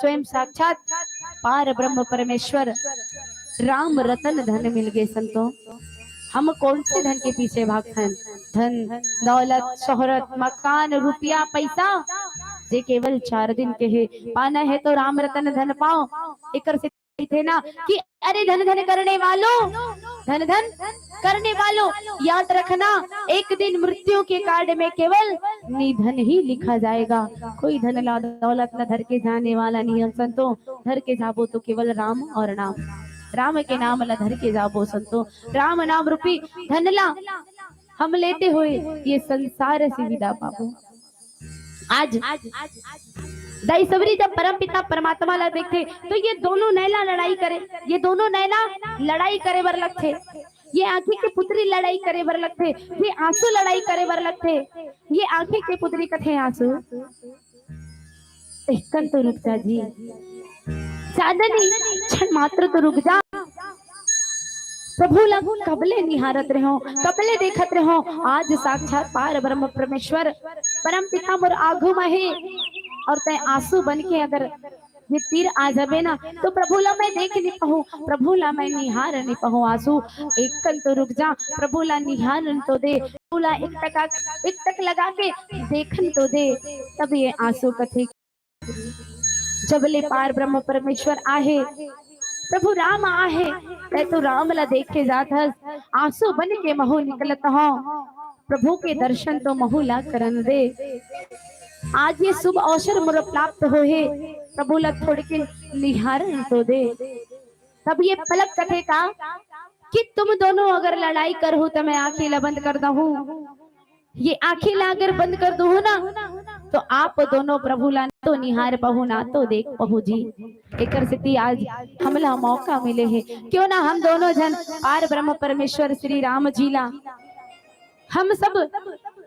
स्वयं साक्षात पार ब्रह्म परमेश्वर राम रतन धन मिल गए संतों। हम कौन से धन के पीछे भागते हैं? धन दौलत शोहरत मकान रुपया पैसा जे केवल 4 दिन के है। पाना है तो राम रतन धन पाओ। एक से थे ना कि अरे धन धन करने वालों, धन धन करने वालों याद रखना, एक दिन मृत्यु के कार्ड में केवल निधन ही लिखा जाएगा। कोई धन दौलत न धर के जाने वाला नहीं है संतों। धर के जाबो तो केवल राम और नाम, राम के नाम ला धर के जाबो संतो। राम नाम रूपी धनला हम लेते हुए ये संसार से विदा पाबो। आज दाई सबरी जब परम पिता परमात्मा ला देखते तो ये दोनों नैना लड़ाई करे, ये दोनों नैना लड़ाई करे बर लगते, ये आंखी के पुत्री लड़ाई करे बर लगते, ये आंसू लड़ाई करे बर लगते। ये आंखी के पुत्री कथे आंसू इसकन तो रुक जा जी, चांदनी क्षण मात्र तो रुक जा। प्रभु लगू कबले निहारत रहो, कबले देखत रहो। आज साक्षात पार ब्रह्म परमेश्वर परम पिता मोर आगू में है और तय आंसू बन के अगर ये तीर आ जाबे ना तो प्रभु ला मैं देख नहीं पाऊं, प्रभु ला मैं निहार नहीं पाऊं। आंसू एक कल तो रुक जा, प्रभु ला निहार तो दे, प्रभु ला एक टक लगा के देखन तो दे। तब ये आंसू कथे जबले पार ब्रह्म परमेश्वर आहे, प्रभु राम आहे, मैं तो राम ला देख के जात हस। आंसू बन के महू निकलत हो, प्रभु के दर्शन तो महू ला करन दे। आज ये शुभ अवसर मोर प्राप्त हो है, प्रभु ला थोड़ के निहार तो दे। तब ये पलक कथे का कि तुम दोनों अगर लड़ाई कर हो तो मैं आंखें ला बंद कर दू। ये आंखें ला अगर बंद कर दू ना तो आप दोनों प्रभु ला तो निहार पहु ना तो देख पहु जी। एक स्थिति आज हमला मौका मिले है, क्यों ना हम दोनों जन पार ब्रह्म परमेश्वर श्री राम जी ला हम सब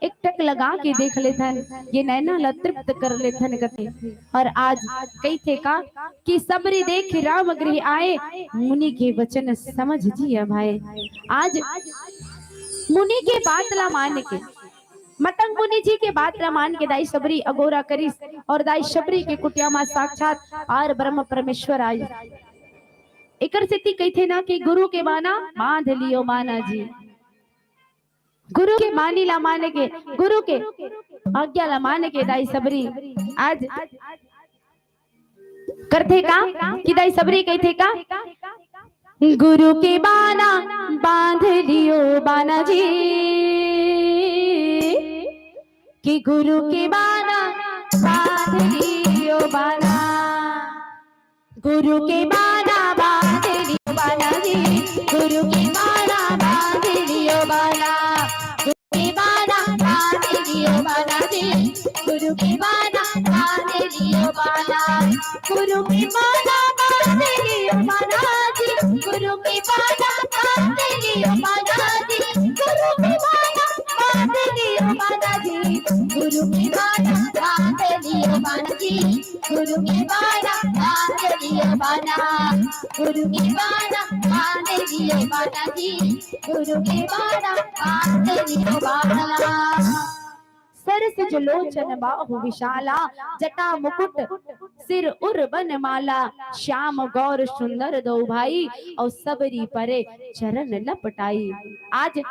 एक टक लगा के देख लेथन, ये नैना ला तृप्त कर लेथन कथे। और आज कई थे का कि सबरी देख राम गृह आए, मुनि के वचन समझ जिया भाई। आज मुनि के बात ला मान के, मतंग मुनि जी के बात ला मान के दाई सबरी अगोरा करिस और दाई शबरी के कुटिया में साक्षात पार ब्रह्म परमेश्वर आए। एक स्थिति कही थे ना कि गुरु के बाना बांध लियो माना जी, गुरु के मानी ला माने के, गुरु के आज्ञा ला माने के दाई सबरी आज करते का कि दाई सबरी कहते का गुरु के बाना बांध लियो बाना जी, कि गुरु के बाना बांध लियो बाना, गुरु के बाना बांध लियो बाना जी, गुरु के बाना बांध लियो बाना, गुरु के बाना बांध लियो बाना जी, गुरु के बाना बांध लियो बाना, गुरु के बाना बांध लियो बाना जी, गुरु के बाना बांध लियो बाना जी, गुरु के बाना बांध लियो बाना जी, गुरु के बाना बांध लियो बाना जी, गुरु के बाना बांध लियो बाना, गुरु के बाना बांध लियो बाना जी, गुरु के बाना बांध लियो बाना। सरस लोचन बाहु विशाला, जटा मुकुट सिर उर बन माला, श्याम गौर सुंदर दो भाई और सबरी परे चरण लपटाई। आज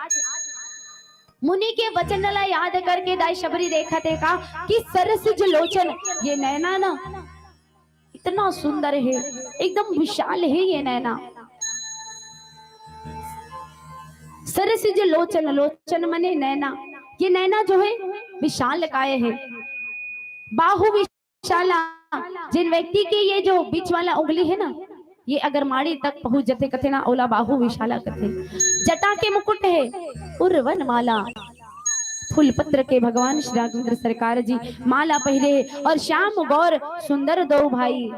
मुनि के वचन ला याद करके दाई शबरी देखा थे का कि सरस लोचन, ये नैना ना इतना सुंदर है, एकदम विशाल है ये नैना। सरस लोचन, लोचन मने नैना, ये नैना जो है विशाल काय है, बाहु विशाला। जिन व्यक्ति के ये जो बीच वाला उंगली है ना, ये अगर माड़ी तक पहुंच जाते कथे ना ओला बाहु विशाला कथे। जटा के मुकुट है उर्वन माला, फूल पत्र के भगवान श्री राघवेंद्र सरकार जी माला पहले और श्याम गौर सुंदर दो भाई,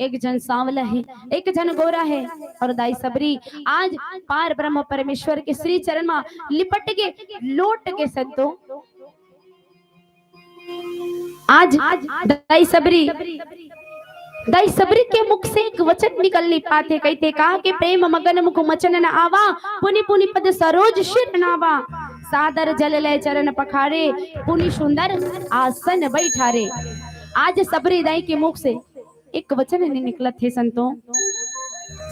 एक जन सांवला है एक जन गोरा है। और दाई सबरी आज पार ब्रह्म परमेश्वर के श्री चरण में लिपट के लोट के संतो आज दाई सबरी के मुख से एक वचन निकल नहीं पाते, कहते कहा कि प्रेम मगन मुख मचन न आवा, पुनि पुनि पद सरोज शिर नावा, सादर जल लय चरण पखारे, पुनि सुंदर आसन बैठारे। आज सबरी दाई के मुख से एक वचन नहीं निकला थे संतों।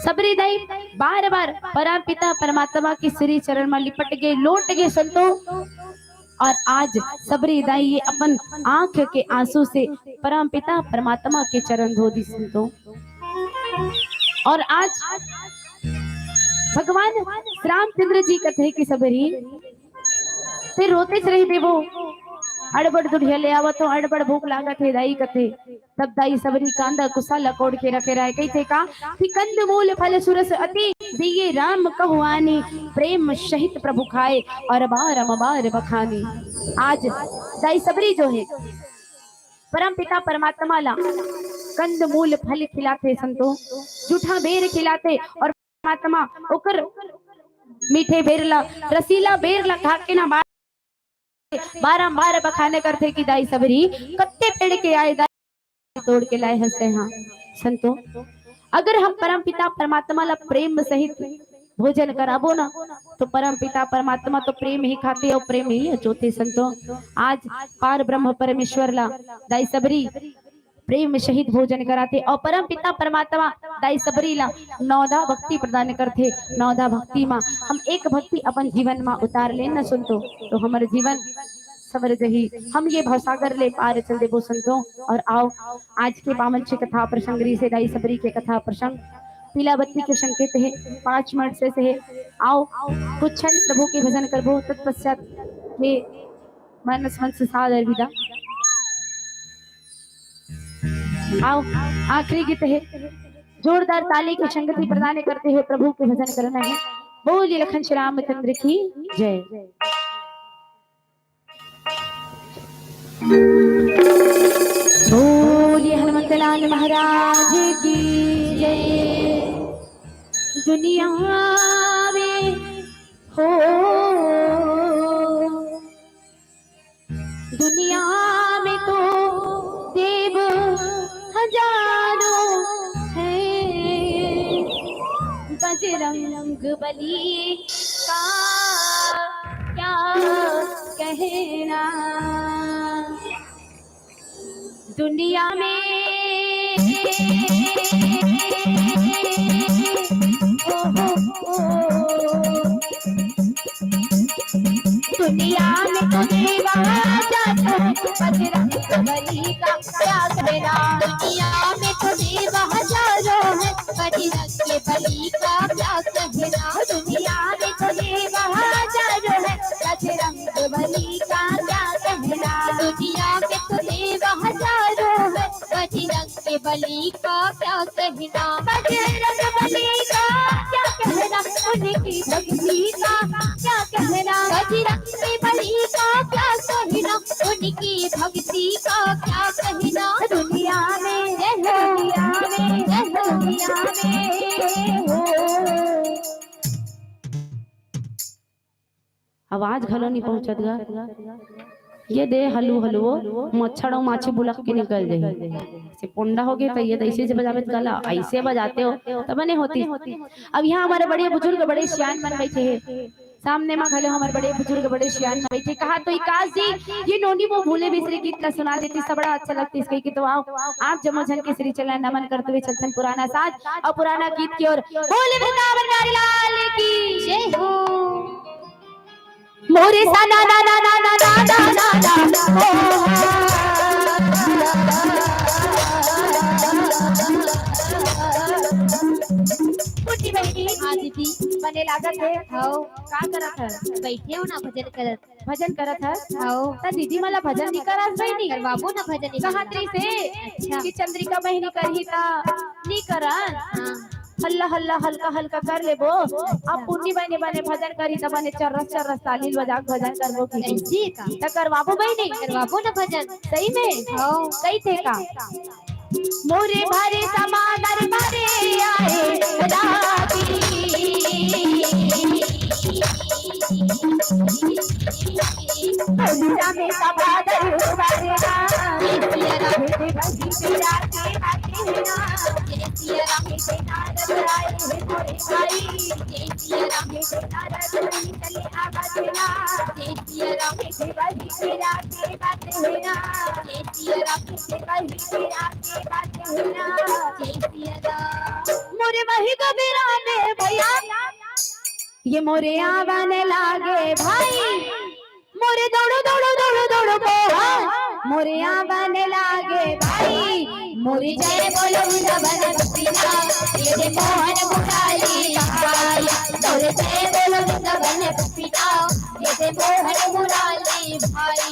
सबरी दाई बार बार परम पिता परमात्मा के श्री चरण में लिपट गए, लौट गए संतों। और आज सबरी दाई ये अपन आंख के आंसू से परम पिता परमात्मा के चरण धो दी संतों। और आज भगवान रामचंद्र जी कथे की सबरी फिर रोते रही देवो, अड़बड़ दुढ़िया ले आवत हो, अड़बड़ भूख लागत है दाई कथे। तब दाई सबरी कांदा कुसा लकोड़ के रखे रहे, कही थे का कि कंद मूल फल सुरस अति दिए राम कहुआनी, प्रेम सहित प्रभु खाए और बार बार बखानी। आज दाई सबरी जो है परम पिता परमात्मा ला कंद मूल फल खिलाते संतो, जूठा बेर खिलाते और परमात्मा ओकर मीठे बेरला रसीला बेरला खा के ना बारंबार बखाने करते कि दाई सबरी कत्ते पेड़ के आए दाई तोड़ के लाए हंसते। हाँ संतो, अगर हम परम पिता परमात्मा ला प्रेम सहित भोजन कराबो ना तो परम पिता परमात्मा तो प्रेम ही खाते और प्रेम ही अचोते संतो। आज पार ब्रह्म परमेश्वर ला दाई सबरी प्रेम सहित भोजन कराते और परम पिता परमात्मा दाई सबरी ला नौदा भक्ति प्रदान करते। नौदा भक्ति मां हम एक भक्ति अपन जीवन में उतार लेना सुनतो तो हमारे जीवन सवर जही, हम ये भवसागर ले पार चल देबो संतो। और आओ आज के पावन से कथा प्रसंगरी से दाई सबरी के कथा प्रसंग पीला बत्ती के संकेत है 5 मिनट से है। आओ कुछ क्षण प्रभु के भजन करबो, तत्पश्चात ये मानस मन से सादर विदा। आओ आखिरी गीत है, जोरदार ताली की संगति प्रदान करते हुए प्रभु के भजन करना है। बोलिए लखन श्री रामचंद्र की जय। बोलिए हनुमत लाल महाराज की जय। दुनिया में हो दुनिया में तो देव हजारों है, बजरंग बली का क्या कहना। दुनिया में दुनिया में तो देवा जाता बजरंग बली का क्या कहना। दुनिया में तो देवा हजारों है, बजरंग बली का क्या कहना। दुनिया में तो देवा हजारों है, बजरंग बली का क्या कहना। दुनिया में तो देवा हजारों है, बजरंग बली का क्या कहना। बजरंग बली का क्या कहना, उनकी भक्ति का क्या कहना। बजरंग बली का क्या कहना, उनकी भक्ति का क्या कहना। दुनिया में दुनिया में दुनिया में हो। आवाज घलो नहीं पहुंचत गा, ये दे हलू हलू मच्छर और माछी बुलक के निकल जाए से पोंडा हो गया। तो ये ऐसे से बजावे गला, ऐसे बजाते हो तब नहीं होती। अब यहाँ हमारे बड़े बुजुर्ग बड़े सियान मन बैठे हैं, सामने में खले हमारे बड़े बुजुर्ग बड़े सियान में बैठे। कहा तो इकास जी ये नोनी वो भूले बिसरे गीत का सुना देती, सब बड़ा अच्छा लगता है इसके। तो आओ आप जमोजन के श्री चला नमन करते हुए चलते पुराना साज और पुराना गीत की ओर। बोले वृंदावन लाल की जय हो। मोरे सा ना ना ना ना ना ना ना ना हाँ दीदी बने लागत है। हाओ का करत है, बैठे हो ना भजन करत है। हाओ ता दीदी मला भजन नहीं करत बहिनी, करवाबो ना भजन कहात्री से। अच्छा कि चंद्रिका बहिनी करही ता नहीं करन। हां हल्ला हल्ला हल्का हल्का कर लेबो। अब पुन्नी बने बने भजन करी त बने चरस चरस ताली बजा भजन करबो की ऐसी का त करवाबो बहिनी, करवाबो ना भजन सही में। हां कई थे का मोरे भरे समादर भरे आए राती दुनिया में समादर भरे आए बेटे बजी पिया के आते ना जैसिया राम के नारद आए है मोरे भाई जैसिया राम के नारद चले आवा देना जैसिया राम के वही हीरा के बात है ना, जय सिया राम के वही हीरा के बात है ना, जय सिया राम। मोरे वही कबीरा ने भैया ये मोरे आवाने लागे भाई, मोरे दौड़ो दौड़ो दौड़ो दौड़ो को मोरे आवाने लागे भाई, मोरे जय बोलो वृंदावन पीना ये मोहन मुरारी भाई, मोरे जय बोलो वृंदावन पीना ये मोहन मुरारी भाई,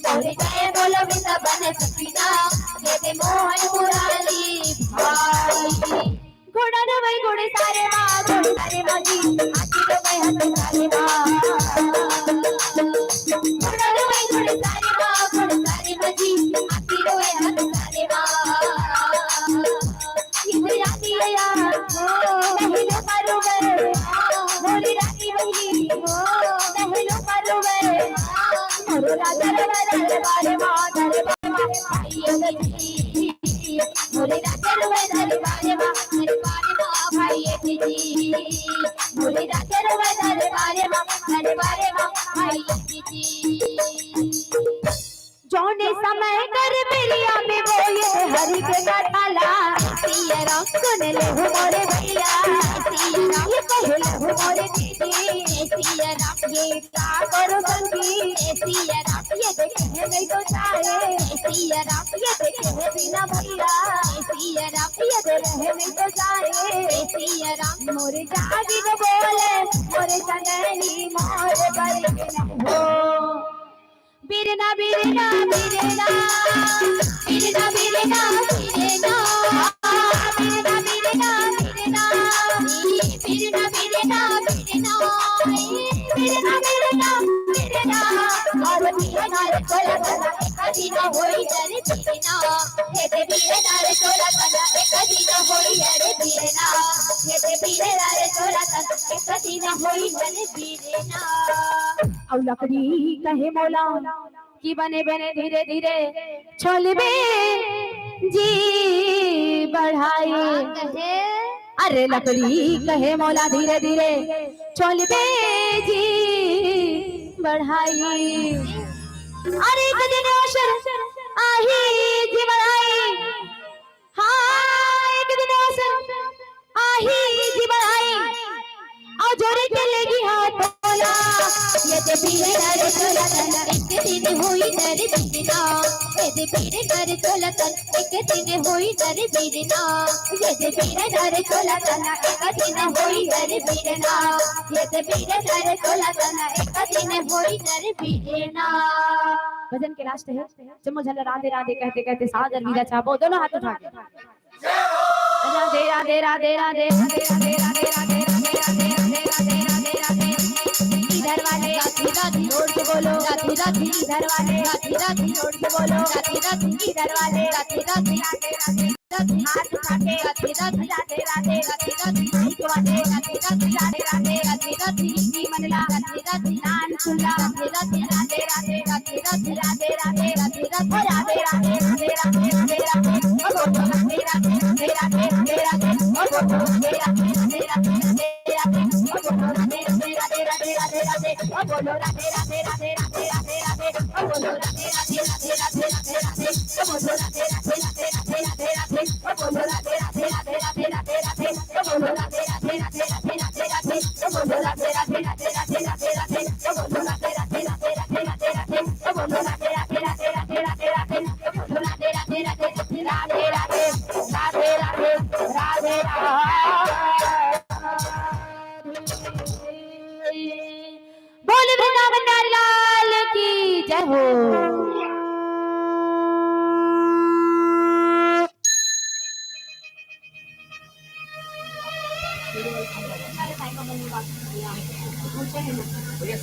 मोरे जय बोलो वृंदावन पीना ये मोहन मुरारी भाई। घोड़ा रे भाई घोड़े सारे माँ घोड़े सारे माजी आती रो भाई हाथ सारे माँ, घोड़ा रे भाई घोड़े सारे माँ घोड़े सारे माजी आती रो भाई हाथ सारे माँ। इधर आती है यार बहनों पारो गए मोरी रानी बहनी बहनों पारो गए मोरो राजा रे बारे माँ दरे बारे माँ भाई अगली मोरे राजा रे दरे बारे माँ भाई जी, मोरे राजा रे बारे माँ भाई जी। जौने समय कर बिरिया में बोले हरि के कथाला, सिया राम सुन ले हो मोरे भैया, सिया राम ये कह ले हो मोरे दीदी, सिया राम ये क्या करो संगी, सिया राम ये देखे नहीं तो चाहे, सिया राम ये देखे बिना भैया, सिया राम ये देखे नहीं तो चाहे, सिया राम मोरे जागी को बोले मोरे संगनी मोरे बड़ी हो। बिरना बिरना बिरना बिरना बिरना बिरना बिरना बिरना बिरना बिरना बिरना बिरना बिरना बिरना और बिरना रे तोला तना एक दिन होई रे बिरना हे बिरना रे तोला तना एक दिन होई रे बिरना हे बिरना रे तोला तना एक दिन होई रे बिरना। और लकड़ी कहे मौला कि बने बने धीरे धीरे छोलबे जी बढ़ाई, अरे लकड़ी कहे मौला धीरे धीरे छोलबे जी बढ़ाई, अरे एक दिन अवसर आही जी बढ़ाई, हाँ एक दिन अवसर आही जी बढ़ाई और जोरे चलेगी हाथ बोला ये ते पीरे करे तोला तना एक दिन हुई तेरे बिरना, ये ते पीरे करे तोला तना एक दिन हुई तेरे बिरना, ये ते पीरे करे तोला तना एक दिन हुई तेरे बिरना, ये ते पीरे करे तोला तना एक दिन हुई तेरे बिरना। भजन के लास्ट है चम्मो झल राधे राधे कहते कहते साज और वीरा चाबो दोनों हाथ उठा के राधे राधे राधे राधे राधे राधे राधे राधे इधर वाले राधे राधे जोड़ के बोलो राधे राधे, इधर वाले राधे राधे जोड़ के बोलो राधे राधे, इधर वाले राधे राधे राधे राधे हाथ उठा के राधे राधे राधे राधे राधे राधे हाथ वाले राधे राधे राधे राधे राधे राधे की मनला राधे राधे नान सुला राधे राधे राधे राधे राधे राधे राधे राधे राधे राधे राधे राधे राधे राधे राधे ओ बोलो राधे राधे राधे राधे राधे राधे ओ बोलो राधे राधे राधे राधे राधे राधे ओ बोलो राधे राधे राधे राधे राधे राधे ओ बोलो राधे राधे राधे राधे राधे राधे ओ बोलो राधे राधे राधे राधे राधे राधे ओ बोलो राधे राधे राधे राधे राधे राधे ओ बोलो राधे राधे राधे राधे राधे राधे ओ बोलो राधे राधे राधे राधे राधे राधे ओ बोलो राधे राधे राधे राधे राधे राधे ओ बोलो राधे राधे राधे राधे राधे राधे ओ बोलो राधे राधे राधे राधे राधे राधे ओ बोलो राधे राधे राधे राधे राधे राधे राधे बोल वृंदावन लाल की जय हो। भैया